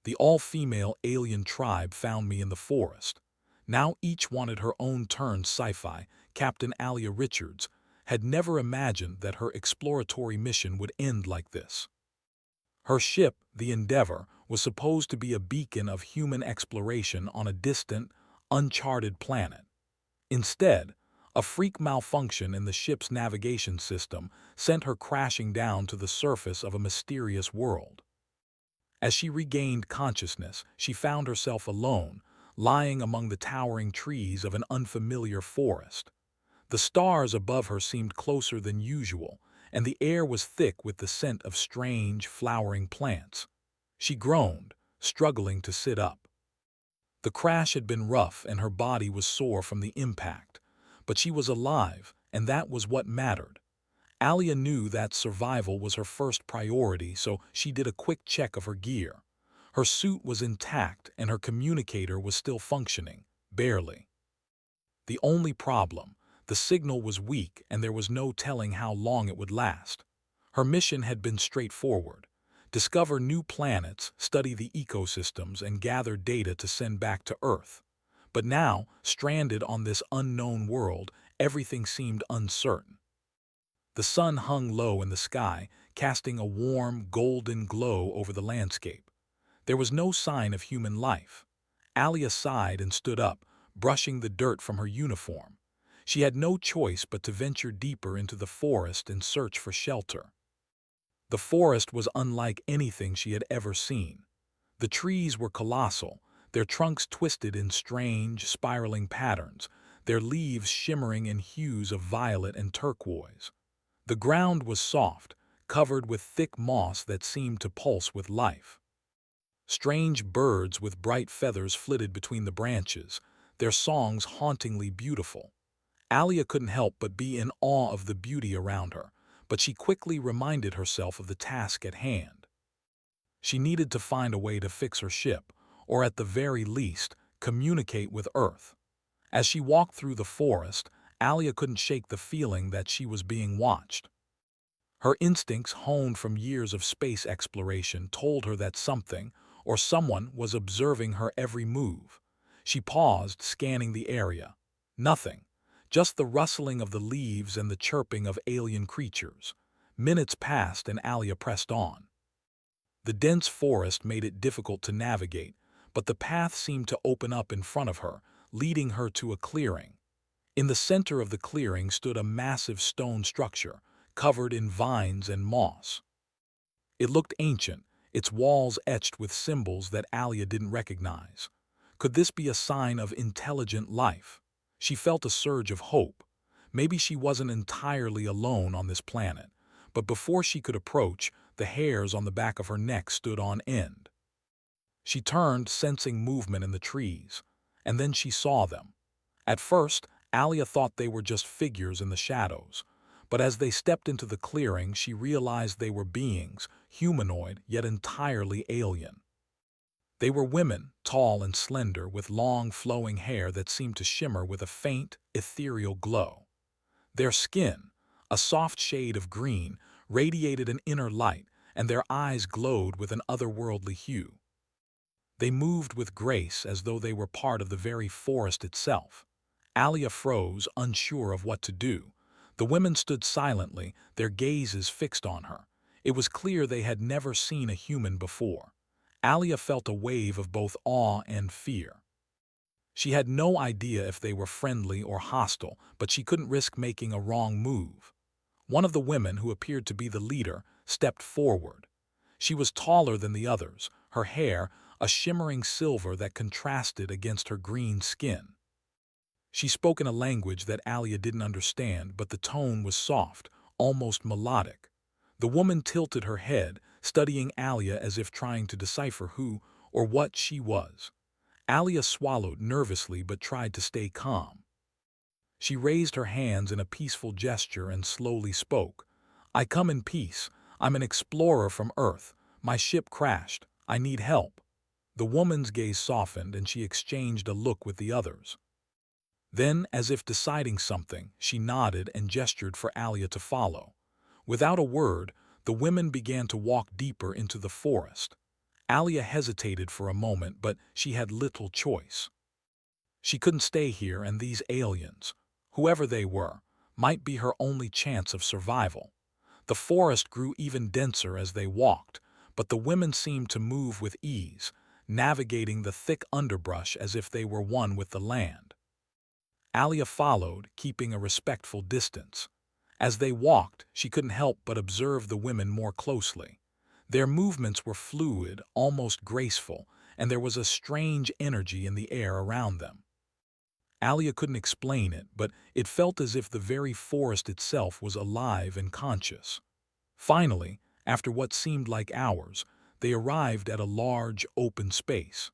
The all-female alien tribe found me in the forest. Now each wanted her own turn. Sci-Fi, Captain Alia Richards, had never imagined that her exploratory mission would end like this. Her ship, the Endeavor, was supposed to be a beacon of human exploration on a distant, uncharted planet. Instead, a freak malfunction in the ship's navigation system sent her crashing down to the surface of a mysterious world. As she regained consciousness, she found herself alone, lying among the towering trees of an unfamiliar forest. The stars above her seemed closer than usual, and the air was thick with the scent of strange, flowering plants. She groaned, struggling to sit up. The crash had been rough and her body was sore from the impact, but she was alive, and that was what mattered. Alia knew that survival was her first priority, so she did a quick check of her gear. Her suit was intact and her communicator was still functioning, barely. The only problem, the signal was weak and there was no telling how long it would last. Her mission had been straightforward: discover new planets, study the ecosystems, and gather data to send back to Earth. But now, stranded on this unknown world, everything seemed uncertain. The sun hung low in the sky, casting a warm, golden glow over the landscape. There was no sign of human life. Alia sighed and stood up, brushing the dirt from her uniform. She had no choice but to venture deeper into the forest in search for shelter. The forest was unlike anything she had ever seen. The trees were colossal, their trunks twisted in strange, spiraling patterns, their leaves shimmering in hues of violet and turquoise. The ground was soft, covered with thick moss that seemed to pulse with life. Strange birds with bright feathers flitted between the branches, their songs hauntingly beautiful. Alia couldn't help but be in awe of the beauty around her, but she quickly reminded herself of the task at hand. She needed to find a way to fix her ship, or at the very least, communicate with Earth. As she walked through the forest, Alia couldn't shake the feeling that she was being watched. Her instincts, honed from years of space exploration, told her that something, or someone, was observing her every move. She paused, scanning the area. Nothing. Just the rustling of the leaves and the chirping of alien creatures. Minutes passed and Alia pressed on. The dense forest made it difficult to navigate, but the path seemed to open up in front of her, leading her to a clearing. In the center of the clearing stood a massive stone structure, covered in vines and moss. It looked ancient, its walls etched with symbols that Alia didn't recognize. Could this be a sign of intelligent life? She felt a surge of hope. Maybe she wasn't entirely alone on this planet, but before she could approach, the hairs on the back of her neck stood on end. She turned, sensing movement in the trees, and then she saw them. At first, Alia thought they were just figures in the shadows, but as they stepped into the clearing, she realized they were beings, humanoid yet entirely alien. They were women, tall and slender, with long, flowing hair that seemed to shimmer with a faint, ethereal glow. Their skin, a soft shade of green, radiated an inner light, and their eyes glowed with an otherworldly hue. They moved with grace as though they were part of the very forest itself. Alia froze, unsure of what to do. The women stood silently, their gazes fixed on her. It was clear they had never seen a human before. Alia felt a wave of both awe and fear. She had no idea if they were friendly or hostile, but she couldn't risk making a wrong move. One of the women, who appeared to be the leader, stepped forward. She was taller than the others, her hair a shimmering silver that contrasted against her green skin. She spoke in a language that Alia didn't understand, but the tone was soft, almost melodic. The woman tilted her head, studying Alia as if trying to decipher who or what she was. Alia swallowed nervously but tried to stay calm. She raised her hands in a peaceful gesture and slowly spoke. "I come in peace. I'm an explorer from Earth. My ship crashed. I need help." The woman's gaze softened and she exchanged a look with the others. Then, as if deciding something, she nodded and gestured for Alia to follow. Without a word, the women began to walk deeper into the forest. Alia hesitated for a moment, but she had little choice. She couldn't stay here, and these aliens, whoever they were, might be her only chance of survival. The forest grew even denser as they walked, but the women seemed to move with ease, navigating the thick underbrush as if they were one with the land. Alia followed, keeping a respectful distance. As they walked, she couldn't help but observe the women more closely. Their movements were fluid, almost graceful, and there was a strange energy in the air around them. Alia couldn't explain it, but it felt as if the very forest itself was alive and conscious. Finally, after what seemed like hours, they arrived at a large, open space.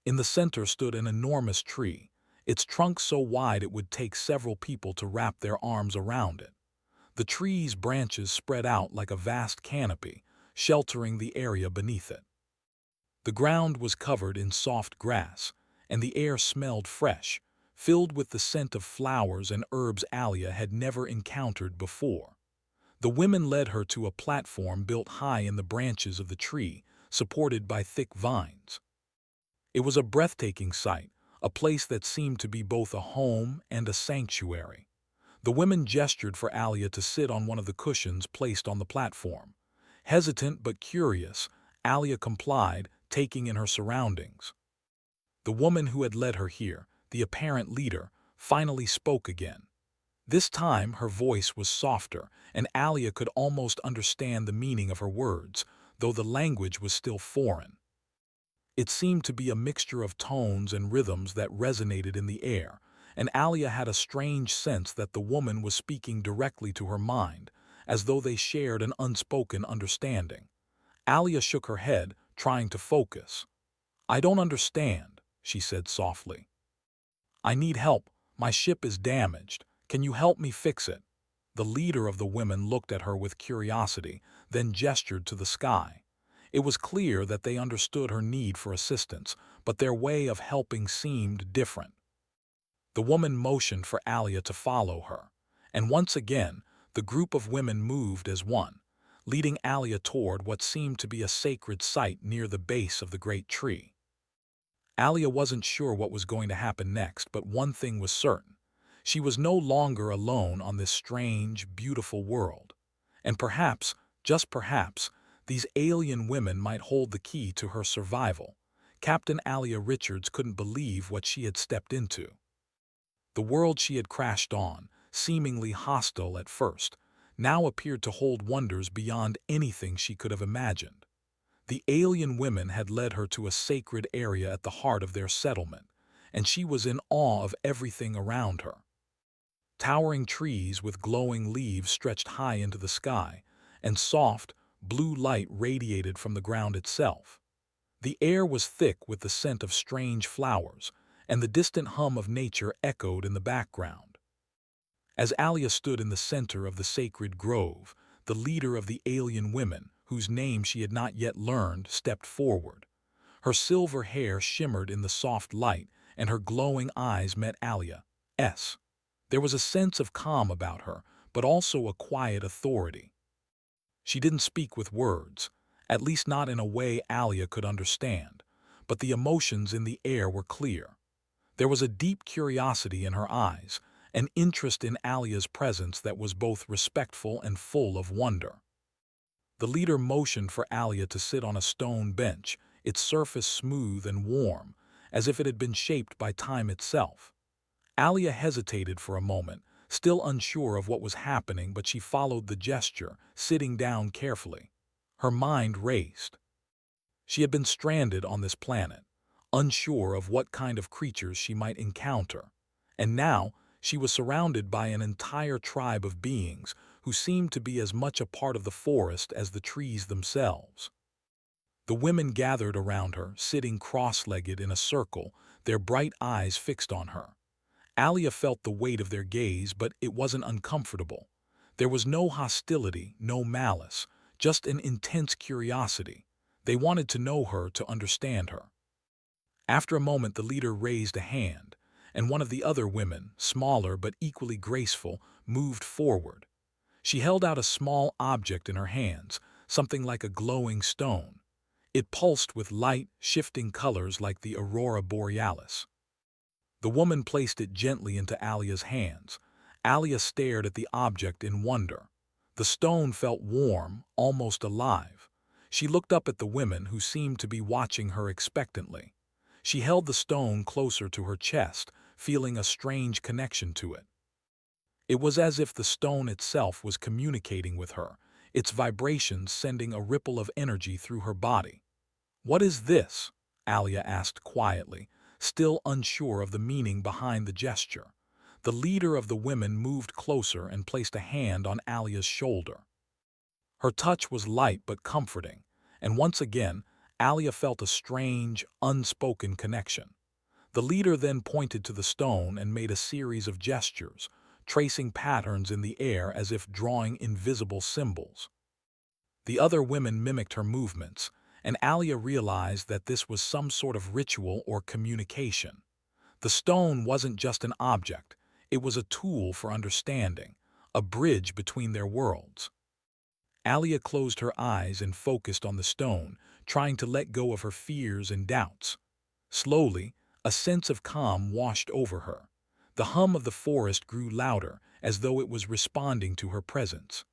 In the center stood an enormous tree, its trunk so wide it would take several people to wrap their arms around it. The tree's branches spread out like a vast canopy, sheltering the area beneath it. The ground was covered in soft grass, and the air smelled fresh, filled with the scent of flowers and herbs Alia had never encountered before. The women led her to a platform built high in the branches of the tree, supported by thick vines. It was a breathtaking sight, a place that seemed to be both a home and a sanctuary. The women gestured for Alia to sit on one of the cushions placed on the platform. Hesitant but curious, Alia complied, taking in her surroundings. The woman who had led her here, the apparent leader, finally spoke again. This time her voice was softer, and Alia could almost understand the meaning of her words, though the language was still foreign. It seemed to be a mixture of tones and rhythms that resonated in the air, and Alia had a strange sense that the woman was speaking directly to her mind, as though they shared an unspoken understanding. Alia shook her head, trying to focus. "I don't understand," she said softly. "I need help. My ship is damaged. Can you help me fix it?" The leader of the women looked at her with curiosity, then gestured to the sky. It was clear that they understood her need for assistance, but their way of helping seemed different. The woman motioned for Alia to follow her, and once again, the group of women moved as one, leading Alia toward what seemed to be a sacred site near the base of the great tree. Alia wasn't sure what was going to happen next, but one thing was certain. She was no longer alone on this strange, beautiful world. And perhaps, just perhaps, these alien women might hold the key to her survival. Captain Alia Richards couldn't believe what she had stepped into. The world she had crashed on, seemingly hostile at first, now appeared to hold wonders beyond anything she could have imagined. The alien women had led her to a sacred area at the heart of their settlement, and she was in awe of everything around her. Towering trees with glowing leaves stretched high into the sky, and soft, blue light radiated from the ground itself. The air was thick with the scent of strange flowers, and the distant hum of nature echoed in the background. As Alia stood in the center of the sacred grove, the leader of the alien women, whose name she had not yet learned, stepped forward. Her silver hair shimmered in the soft light, and her glowing eyes met Alia's. There was a sense of calm about her, but also a quiet authority. She didn't speak with words, at least not in a way Alia could understand, but the emotions in the air were clear. There was a deep curiosity in her eyes, an interest in Alia's presence that was both respectful and full of wonder. The leader motioned for Alia to sit on a stone bench, its surface smooth and warm, as if it had been shaped by time itself. Alia hesitated for a moment, still unsure of what was happening, but she followed the gesture, sitting down carefully. Her mind raced. She had been stranded on this planet, unsure of what kind of creatures she might encounter, and now she was surrounded by an entire tribe of beings who seemed to be as much a part of the forest as the trees themselves. The women gathered around her, sitting cross-legged in a circle, their bright eyes fixed on her. Alia felt the weight of their gaze, but it wasn't uncomfortable. There was no hostility, no malice, just an intense curiosity. They wanted to know her, to understand her. After a moment, the leader raised a hand, and one of the other women, smaller but equally graceful, moved forward. She held out a small object in her hands, something like a glowing stone. It pulsed with light, shifting colors like the aurora borealis. The woman placed it gently into Alia's hands. Alia stared at the object in wonder. The stone felt warm, almost alive. She looked up at the women who seemed to be watching her expectantly. She held the stone closer to her chest, feeling a strange connection to it. It was as if the stone itself was communicating with her, its vibrations sending a ripple of energy through her body. "What is this?" Alia asked quietly, still unsure of the meaning behind the gesture. The leader of the women moved closer and placed a hand on Alia's shoulder. Her touch was light but comforting, and once again, Alia felt a strange, unspoken connection. The leader then pointed to the stone and made a series of gestures, tracing patterns in the air as if drawing invisible symbols. The other women mimicked her movements, and Alia realized that this was some sort of ritual or communication. The stone wasn't just an object, it was a tool for understanding, a bridge between their worlds. Alia closed her eyes and focused on the stone, trying to let go of her fears and doubts. Slowly, a sense of calm washed over her. The hum of the forest grew louder, as though it was responding to her presence.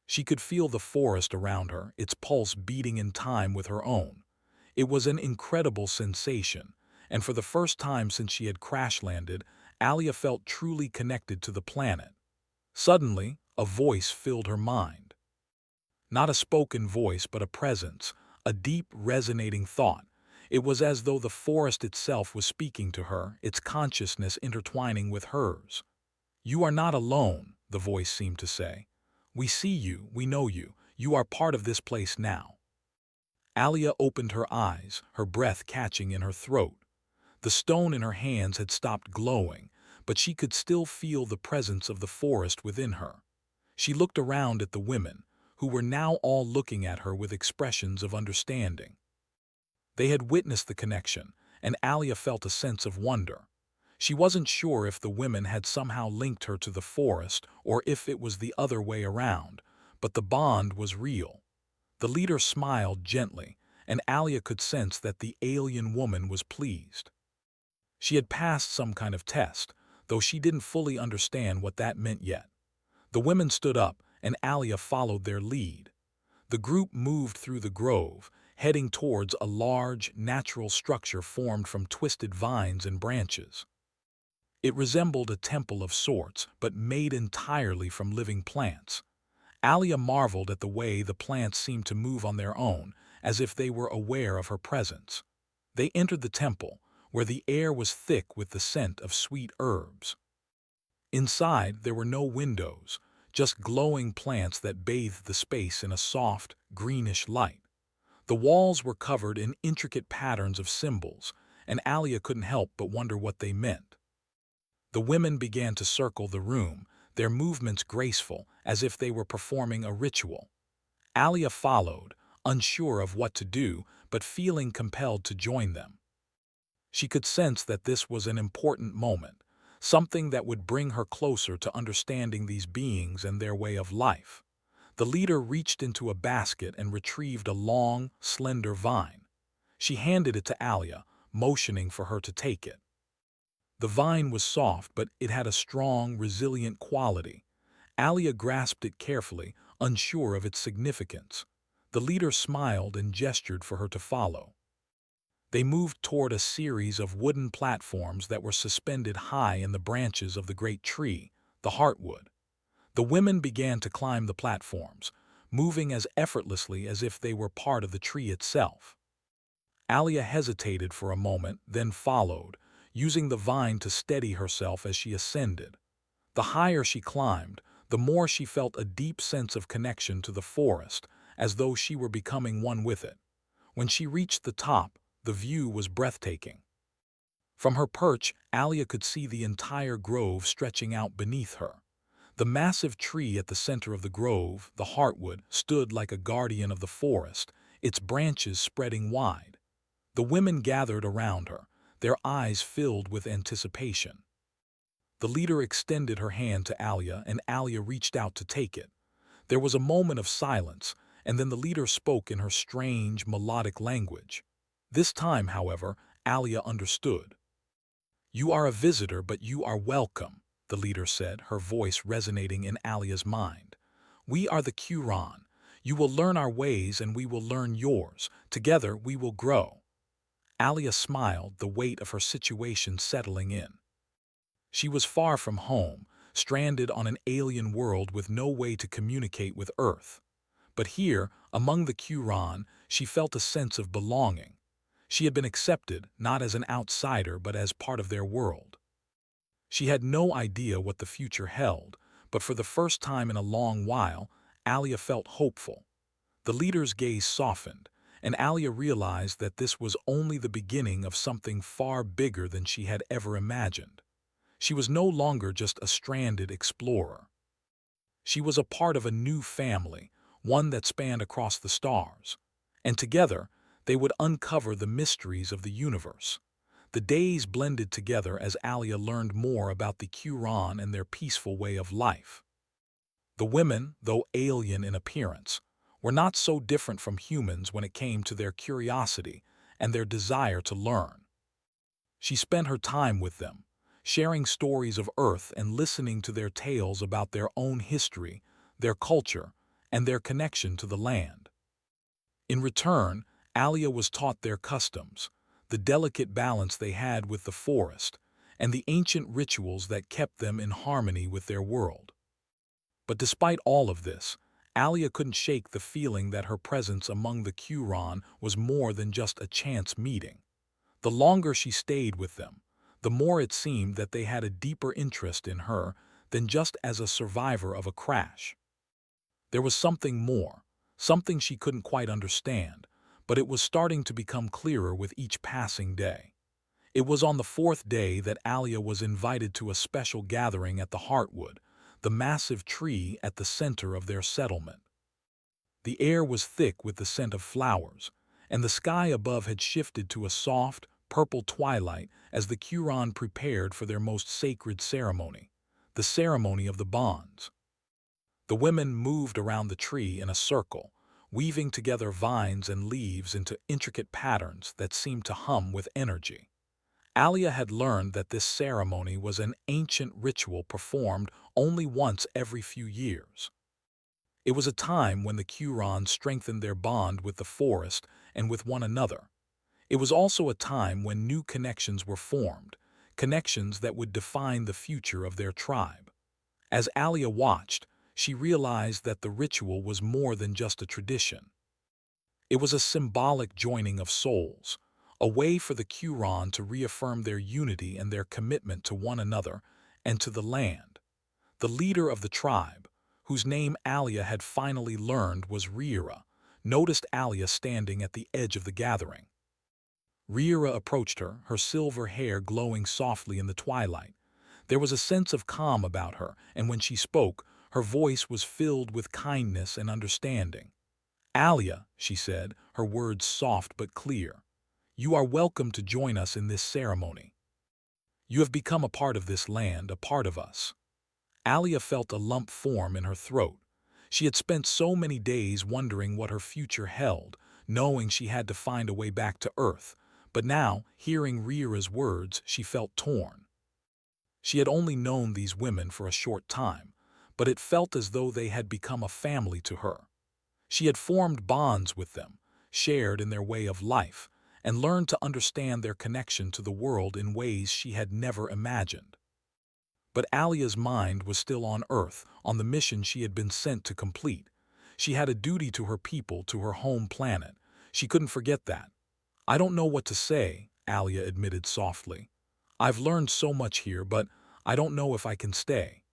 She could feel the forest around her, its pulse beating in time with her own. It was an incredible sensation, and for the first time since she had crash-landed, Alia felt truly connected to the planet. Suddenly, a voice filled her mind. Not a spoken voice, but a presence, a deep, resonating thought. It was as though the forest itself was speaking to her, its consciousness intertwining with hers. "You are not alone," the voice seemed to say. "We see you, we know you, you are part of this place now." Alia opened her eyes, her breath catching in her throat. The stone in her hands had stopped glowing, but she could still feel the presence of the forest within her. She looked around at the women, who were now all looking at her with expressions of understanding. They had witnessed the connection, and Alia felt a sense of wonder. She wasn't sure if the women had somehow linked her to the forest or if it was the other way around, but the bond was real. The leader smiled gently, and Alia could sense that the alien woman was pleased. She had passed some kind of test, though she didn't fully understand what that meant yet. The women stood up, and Alia followed their lead. The group moved through the grove, heading towards a large, natural structure formed from twisted vines and branches. It resembled a temple of sorts, but made entirely from living plants. Alia marveled at the way the plants seemed to move on their own, as if they were aware of her presence. They entered the temple, where the air was thick with the scent of sweet herbs. Inside, there were no windows, just glowing plants that bathed the space in a soft, greenish light. The walls were covered in intricate patterns of symbols, and Alia couldn't help but wonder what they meant. The women began to circle the room, their movements graceful, as if they were performing a ritual. Alia followed, unsure of what to do, but feeling compelled to join them. She could sense that this was an important moment, something that would bring her closer to understanding these beings and their way of life. The leader reached into a basket and retrieved a long, slender vine. She handed it to Alia, motioning for her to take it. The vine was soft, but it had a strong, resilient quality. Alia grasped it carefully, unsure of its significance. The leader smiled and gestured for her to follow. They moved toward a series of wooden platforms that were suspended high in the branches of the great tree, the heartwood. The women began to climb the platforms, moving as effortlessly as if they were part of the tree itself. Alia hesitated for a moment, then followed, using the vine to steady herself as she ascended. The higher she climbed, the more she felt a deep sense of connection to the forest, as though she were becoming one with it. When she reached the top, the view was breathtaking. From her perch, Alia could see the entire grove stretching out beneath her. The massive tree at the center of the grove, the heartwood, stood like a guardian of the forest, its branches spreading wide. The women gathered around her, their eyes filled with anticipation. The leader extended her hand to Alia, and Alia reached out to take it. There was a moment of silence, and then the leader spoke in her strange, melodic language. This time, however, Alia understood. "You are a visitor, but you are welcome," the leader said, her voice resonating in Alia's mind. "We are the Quran. You will learn our ways and we will learn yours. Together we will grow." Alia smiled, the weight of her situation settling in. She was far from home, stranded on an alien world with no way to communicate with Earth. But here, among the Quran, she felt a sense of belonging. She had been accepted, not as an outsider, but as part of their world. She had no idea what the future held, but for the first time in a long while, Alia felt hopeful. The leader's gaze softened, and Alia realized that this was only the beginning of something far bigger than she had ever imagined. She was no longer just a stranded explorer. She was a part of a new family, one that spanned across the stars. And together, they would uncover the mysteries of the universe. The days blended together as Alia learned more about the Quran and their peaceful way of life. The women, though alien in appearance, were not so different from humans when it came to their curiosity and their desire to learn. She spent her time with them, sharing stories of Earth and listening to their tales about their own history, their culture, and their connection to the land. In return, Alia was taught their customs, the delicate balance they had with the forest, and the ancient rituals that kept them in harmony with their world. But despite all of this, Alia couldn't shake the feeling that her presence among the Quran was more than just a chance meeting. The longer she stayed with them, the more it seemed that they had a deeper interest in her than just as a survivor of a crash. There was something more, something she couldn't quite understand, but it was starting to become clearer with each passing day. It was on the fourth day that Alia was invited to a special gathering at the Heartwood, the massive tree at the center of their settlement. The air was thick with the scent of flowers, and the sky above had shifted to a soft, purple twilight as the Quran prepared for their most sacred ceremony, the ceremony of the bonds. The women moved around the tree in a circle, weaving together vines and leaves into intricate patterns that seemed to hum with energy. Alia had learned that this ceremony was an ancient ritual performed only once every few years. It was a time when the Quran strengthened their bond with the forest and with one another. It was also a time when new connections were formed, connections that would define the future of their tribe. As Alia watched, she realized that the ritual was more than just a tradition. It was a symbolic joining of souls, a way for the Quran to reaffirm their unity and their commitment to one another and to the land. The leader of the tribe, whose name Alia had finally learned was Riera, noticed Alia standing at the edge of the gathering. Riera approached her, her silver hair glowing softly in the twilight. There was a sense of calm about her, and when she spoke, her voice was filled with kindness and understanding. "Alia," she said, her words soft but clear, "you are welcome to join us in this ceremony. You have become a part of this land, a part of us." Alia felt a lump form in her throat. She had spent so many days wondering what her future held, knowing she had to find a way back to Earth. But now, hearing Riera's words, she felt torn. She had only known these women for a short time, but it felt as though they had become a family to her. She had formed bonds with them, shared in their way of life, and learned to understand their connection to the world in ways she had never imagined. But Alia's mind was still on Earth, on the mission she had been sent to complete. She had a duty to her people, to her home planet. She couldn't forget that. "I don't know what to say," Alia admitted softly. "I've learned so much here, but I don't know if I can stay.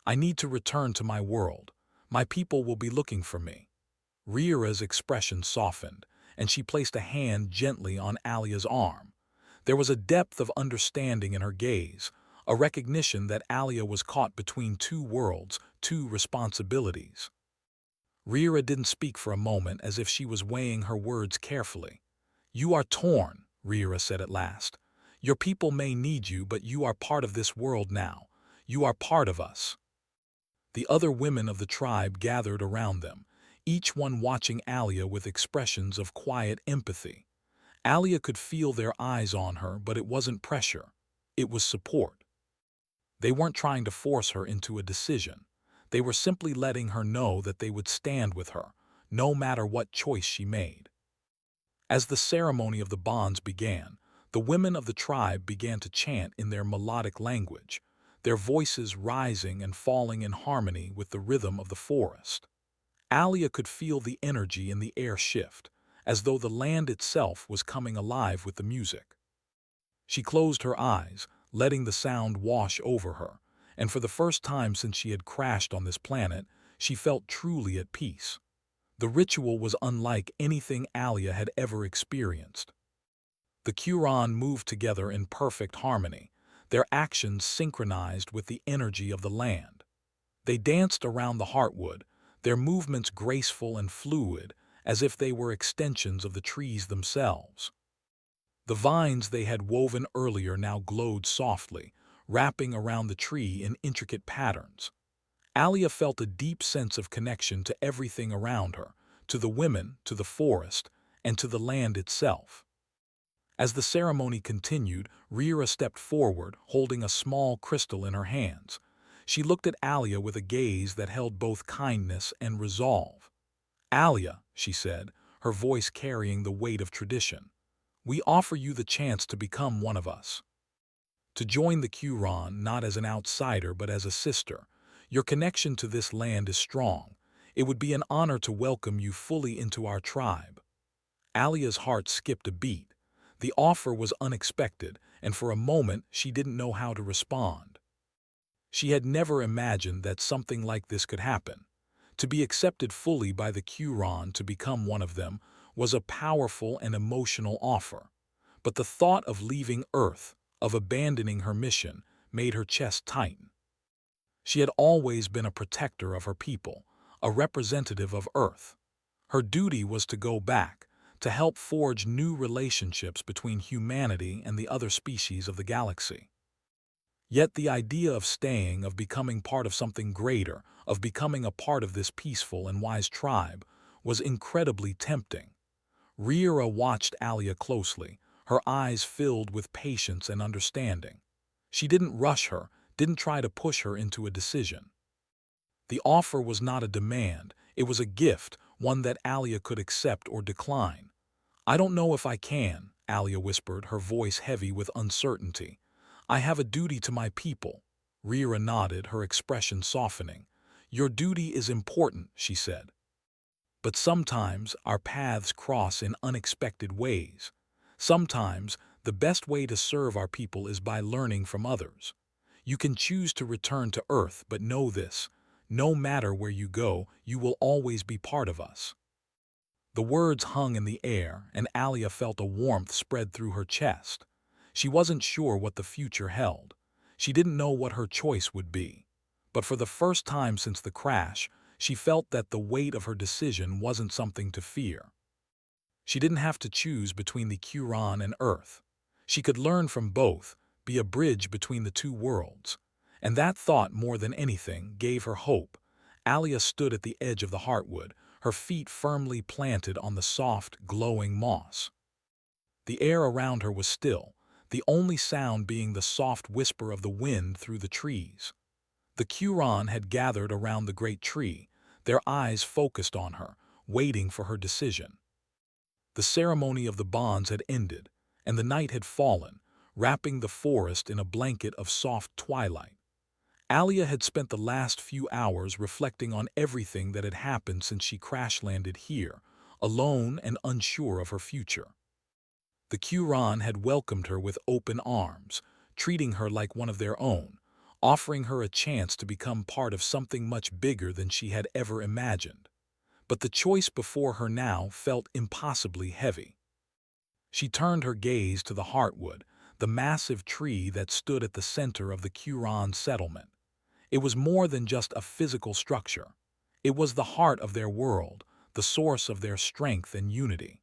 I need to return to my world. My people will be looking for me." Riera's expression softened, and she placed a hand gently on Alia's arm. There was a depth of understanding in her gaze, a recognition that Alia was caught between two worlds, two responsibilities. Riera didn't speak for a moment, as if she was weighing her words carefully. "You are torn," Riera said at last. "Your people may need you, but you are part of this world now. You are part of us." The other women of the tribe gathered around them, each one watching Alia with expressions of quiet empathy. Alia could feel their eyes on her, but it wasn't pressure. It was support. They weren't trying to force her into a decision. They were simply letting her know that they would stand with her, no matter what choice she made. As the ceremony of the bonds began, the women of the tribe began to chant in their melodic language, their voices rising and falling in harmony with the rhythm of the forest. Alia could feel the energy in the air shift, as though the land itself was coming alive with the music. She closed her eyes, letting the sound wash over her, and for the first time since she had crashed on this planet, she felt truly at peace. The ritual was unlike anything Alia had ever experienced. The Quran moved together in perfect harmony, their actions synchronized with the energy of the land. They danced around the heartwood, their movements graceful and fluid, as if they were extensions of the trees themselves. The vines they had woven earlier now glowed softly, wrapping around the tree in intricate patterns. Alia felt a deep sense of connection to everything around her, to the women, to the forest, and to the land itself. As the ceremony continued, Rira stepped forward, holding a small crystal in her hands. She looked at Alia with a gaze that held both kindness and resolve. "Alia," she said, her voice carrying the weight of tradition, "we offer you the chance to become one of us. To join the Quran not as an outsider but as a sister. Your connection to this land is strong. It would be an honor to welcome you fully into our tribe." Alia's heart skipped a beat. The offer was unexpected, and for a moment she didn't know how to respond. She had never imagined that something like this could happen. To be accepted fully by the Quran to become one of them was a powerful and emotional offer. But the thought of leaving Earth, of abandoning her mission, made her chest tighten. She had always been a protector of her people, a representative of Earth. Her duty was to go back, to help forge new relationships between humanity and the other species of the galaxy. Yet the idea of staying, of becoming part of something greater, of becoming a part of this peaceful and wise tribe, was incredibly tempting. Rira watched Alia closely, her eyes filled with patience and understanding. She didn't rush her, didn't try to push her into a decision. The offer was not a demand, it was a gift, one that Alia could accept or decline. "I don't know if I can," Alia whispered, her voice heavy with uncertainty. "I have a duty to my people." Rira nodded, her expression softening. "Your duty is important," she said. "But sometimes our paths cross in unexpected ways. Sometimes the best way to serve our people is by learning from others. You can choose to return to Earth, but know this: no matter where you go, you will always be part of us." The words hung in the air, and Alia felt a warmth spread through her chest. She wasn't sure what the future held. She didn't know what her choice would be. But for the first time since the crash, she felt that the weight of her decision wasn't something to fear. She didn't have to choose between the Quran and Earth. She could learn from both, be a bridge between the two worlds. And that thought, more than anything, gave her hope. Alia stood at the edge of the heartwood, her feet firmly planted on the soft, glowing moss. The air around her was still, the only sound being the soft whisper of the wind through the trees. The Quran had gathered around the great tree, their eyes focused on her, waiting for her decision. The ceremony of the bonds had ended, and the night had fallen, wrapping the forest in a blanket of soft twilight. Alia had spent the last few hours reflecting on everything that had happened since she crash-landed here, alone and unsure of her future. The Quran had welcomed her with open arms, treating her like one of their own, offering her a chance to become part of something much bigger than she had ever imagined. But the choice before her now felt impossibly heavy. She turned her gaze to the heartwood, the massive tree that stood at the center of the Quran settlement. It was more than just a physical structure. It was the heart of their world, the source of their strength and unity.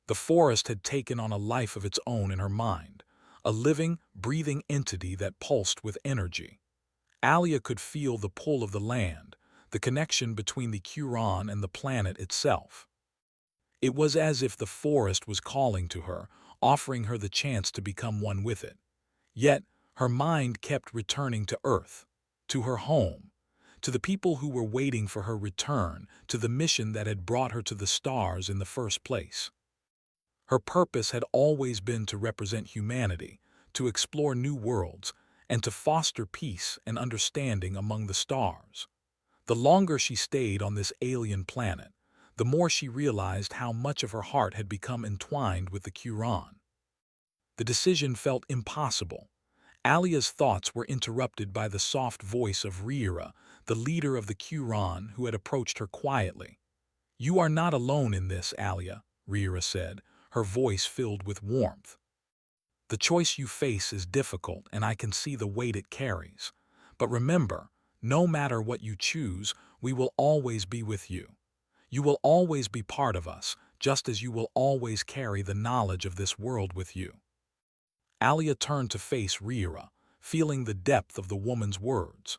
The forest had taken on a life of its own in her mind, a living, breathing entity that pulsed with energy. Alia could feel the pull of the land, the connection between the Huron and the planet itself. It was as if the forest was calling to her, offering her the chance to become one with it. Yet, her mind kept returning to Earth, to her home, to the people who were waiting for her return, to the mission that had brought her to the stars in the first place. Her purpose had always been to represent humanity, to explore new worlds, and to foster peace and understanding among the stars. The longer she stayed on this alien planet, the more she realized how much of her heart had become entwined with the Huron. The decision felt impossible. Alia's thoughts were interrupted by the soft voice of Rira, the leader of the Huron, who had approached her quietly. "You are not alone in this, Alia," Rira said, her voice filled with warmth. "The choice you face is difficult, and I can see the weight it carries. But remember, no matter what you choose, we will always be with you. You will always be part of us, just as you will always carry the knowledge of this world with you." Alia turned to face Rira, feeling the depth of the woman's words.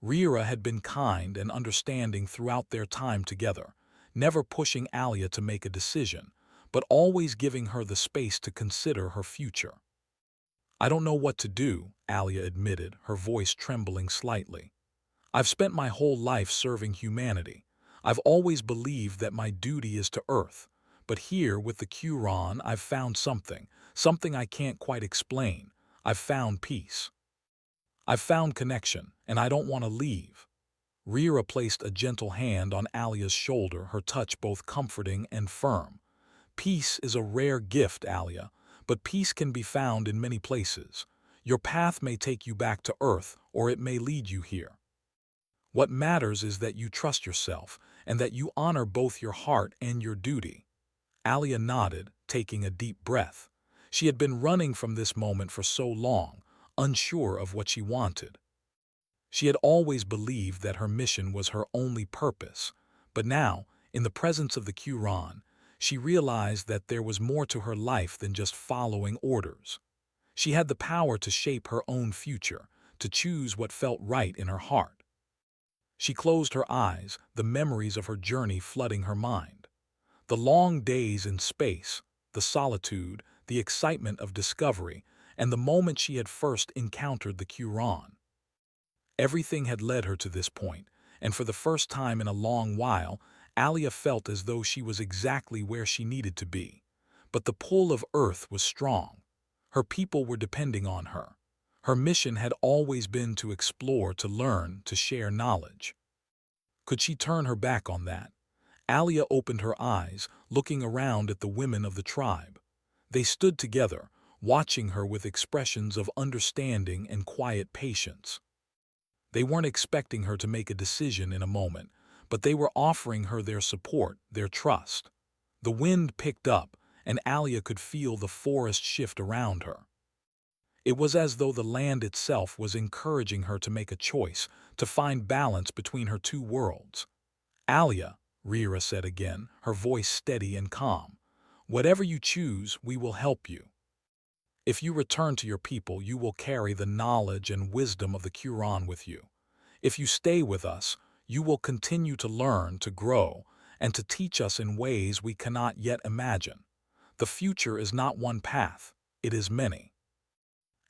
Rira had been kind and understanding throughout their time together, never pushing Alia to make a decision, but always giving her the space to consider her future. "I don't know what to do," Alia admitted, her voice trembling slightly. "I've spent my whole life serving humanity. I've always believed that my duty is to Earth. But here, with the Huron, I've found something I can't quite explain. I've found peace. I've found connection, and I don't want to leave." Rira placed a gentle hand on Alia's shoulder, her touch both comforting and firm. "Peace is a rare gift, Alia, but peace can be found in many places. Your path may take you back to Earth, or it may lead you here. What matters is that you trust yourself, and that you honor both your heart and your duty." Alia nodded, taking a deep breath. She had been running from this moment for so long, unsure of what she wanted. She had always believed that her mission was her only purpose, but now, in the presence of the Huron, she realized that there was more to her life than just following orders. She had the power to shape her own future, to choose what felt right in her heart. She closed her eyes, the memories of her journey flooding her mind. The long days in space, the solitude, the excitement of discovery, and the moment she had first encountered the Huron. Everything had led her to this point, and for the first time in a long while, Alia felt as though she was exactly where she needed to be. But the pull of Earth was strong. Her people were depending on her. Her mission had always been to explore, to learn, to share knowledge. Could she turn her back on that? Alia opened her eyes, looking around at the women of the tribe. They stood together, watching her with expressions of understanding and quiet patience. They weren't expecting her to make a decision in a moment, but they were offering her their support, their trust. The wind picked up, and Alia could feel the forest shift around her. It was as though the land itself was encouraging her to make a choice, to find balance between her two worlds. "Alia," Rira said again, her voice steady and calm, "whatever you choose, we will help you. If you return to your people, you will carry the knowledge and wisdom of the Huron with you. If you stay with us, you will continue to learn, to grow, and to teach us in ways we cannot yet imagine. The future is not one path, it is many."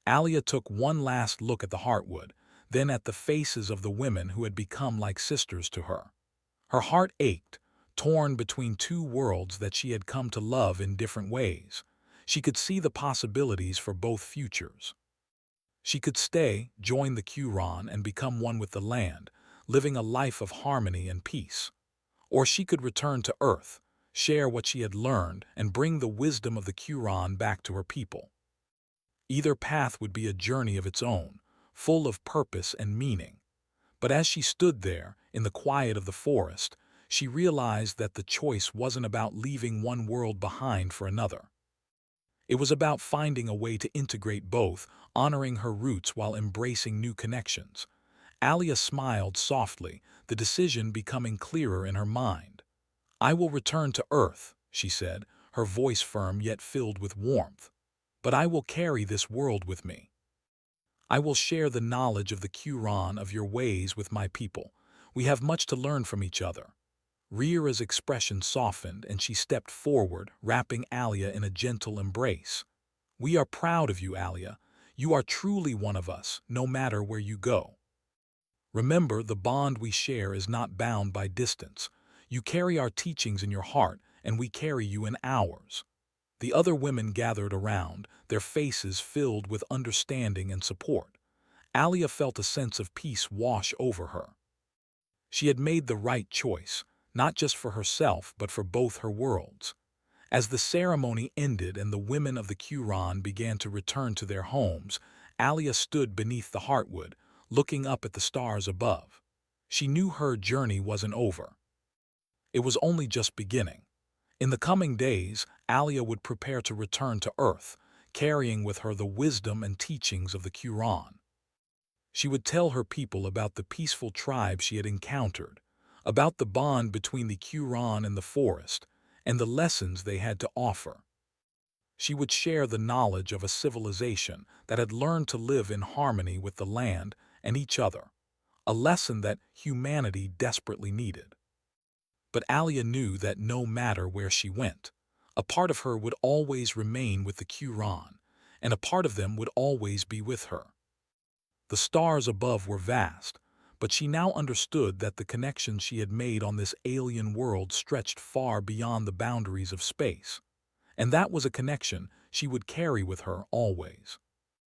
Alia took one last look at the heartwood, then at the faces of the women who had become like sisters to her. Her heart ached, torn between two worlds that she had come to love in different ways. She could see the possibilities for both futures. She could stay, join the Huron, and become one with the land, living a life of harmony and peace. Or she could return to Earth, share what she had learned, and bring the wisdom of the Huron back to her people. Either path would be a journey of its own, full of purpose and meaning. But as she stood there, in the quiet of the forest, she realized that the choice wasn't about leaving one world behind for another. It was about finding a way to integrate both, honoring her roots while embracing new connections. Alia smiled softly, the decision becoming clearer in her mind. "I will return to Earth," she said, her voice firm yet filled with warmth. "But I will carry this world with me. I will share the knowledge of the Huron, of your ways, with my people. We have much to learn from each other." Rira's expression softened and she stepped forward, wrapping Alia in a gentle embrace. "We are proud of you, Alia. You are truly one of us, no matter where you go. Remember, the bond we share is not bound by distance. You carry our teachings in your heart, and we carry you in ours." The other women gathered around, their faces filled with understanding and support. Alia felt a sense of peace wash over her. She had made the right choice, not just for herself but for both her worlds. As the ceremony ended and the women of the Quran began to return to their homes, Alia stood beneath the heartwood, looking up at the stars above. She knew her journey wasn't over. It was only just beginning. In the coming days, Alia would prepare to return to Earth, carrying with her the wisdom and teachings of the Quran. She would tell her people about the peaceful tribe she had encountered, about the bond between the Quran and the forest, and the lessons they had to offer. She would share the knowledge of a civilization that had learned to live in harmony with the land and each other, a lesson that humanity desperately needed. But Alia knew that no matter where she went, a part of her would always remain with the Quran, and a part of them would always be with her. The stars above were vast, but she now understood that the connection she had made on this alien world stretched far beyond the boundaries of space, and that was a connection she would carry with her always.